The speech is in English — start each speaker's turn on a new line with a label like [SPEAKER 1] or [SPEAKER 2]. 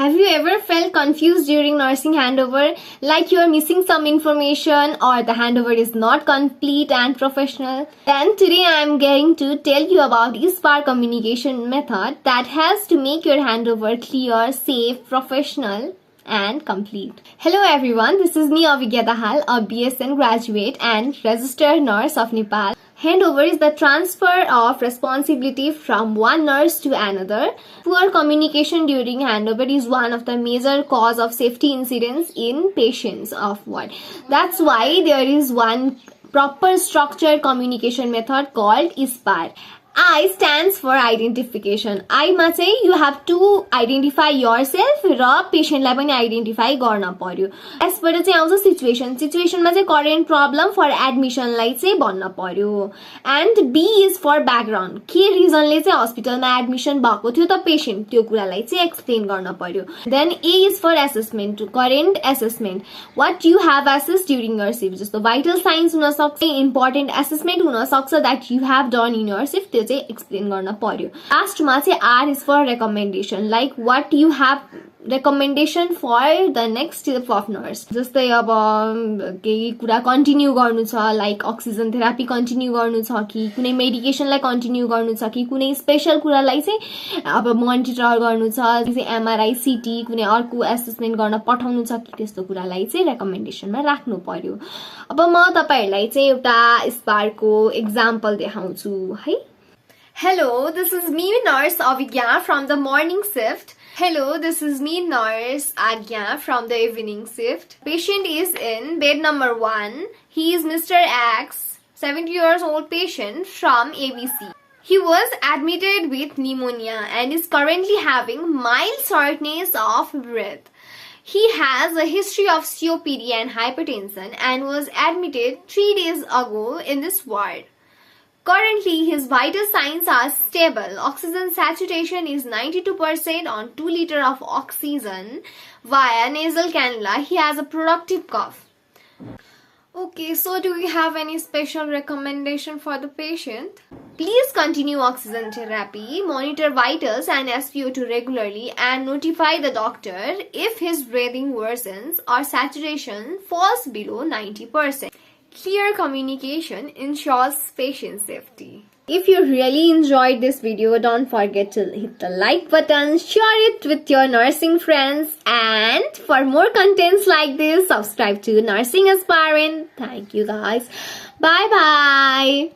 [SPEAKER 1] Have you ever felt confused during nursing handover, like you are missing some information or the handover is not complete and professional? Then today I am going to tell you about ISBAR communication method that helps to make your handover clear, safe, professional and complete. Hello everyone, this is me Abhigya, a BSN graduate and registered nurse of Nepal. Handover is the transfer of responsibility from one nurse to another. Poor communication during handover is one of the major cause of safety incidents in patients of ward. That's why there is one proper structured communication method called ISBAR. I stands for identification. I मा चाहिँ you have to identify yourself र पेशेन्टलाई पनि identify गर्न पर्यो. यसबाट चाहिँ आउँछ situation. सिचुएसनमा चाहिँ current problem फर एडमिसनलाई चाहिँ भन्न पर्यो. And B is for background. के रिजनले चाहिँ हस्पिटलमा एडमिसन भएको थियो त पेशेन्ट, त्यो कुरालाई चाहिँ एक्सप्लेन गर्न पर्यो. Then A is for assessment, current assessment. What you have assess during your shift, जस्तो भाइटल साइन्स हुन सक्छ, इम्पोर्टेन्ट एसेसमेन्ट हुन सक्छ that you have done in your shift, त्यो चाहिँ एक्सप्लेन गर्न पर्यो. लास्टमा चाहिँ R is for recommendation, like what you have recommendation for the next step of nurse. जस्तै अब केही कुरा कन्टिन्यू गर्नु छ, लाइक अक्सिजन थेरापी कन्टिन्यू गर्नु छ कि कुनै मेडिकेसनलाई कन्टिन्यू गर्नु छ कि कुनै स्पेसल कुरालाई चाहिँ अब मोनिटर गर्नु छ, एमआरआई सिटी कुनै अर्को एसेसमेन्ट गर्न पठाउनु छ कि त्यस्तो कुरालाई चाहिँ रेकमेन्डेसनमा राख्नु पर्यो. अब म तपाईहरुलाई चाहिँ एउटा ISBARको एक्जाम्पल देखाउँछु है. Hello, this is me nurse Abhigya from the morning shift. Hello, this is me nurse Agya from the evening shift. Patient is in bed number 1. He is Mr. X, 70 years old patient from ABC. He was admitted with pneumonia and is currently having mild shortness of breath. He has a history of COPD and hypertension and was admitted 3 days ago in this ward. Currently, his vital signs are stable. Oxygen saturation is 92% on 2 liters of oxygen via nasal cannula. He has a productive cough. Okay, so do we have any special recommendation for the patient? Please continue oxygen therapy, monitor vitals and SpO2 regularly and notify the doctor if his breathing worsens or saturation falls below 90%. Clear communication ensures patient safety. If you really enjoyed this video, don't forget to hit the like button, share it with your nursing friends, and for more contents like this, subscribe to Nursing Aspirant. Thank you guys. Bye bye.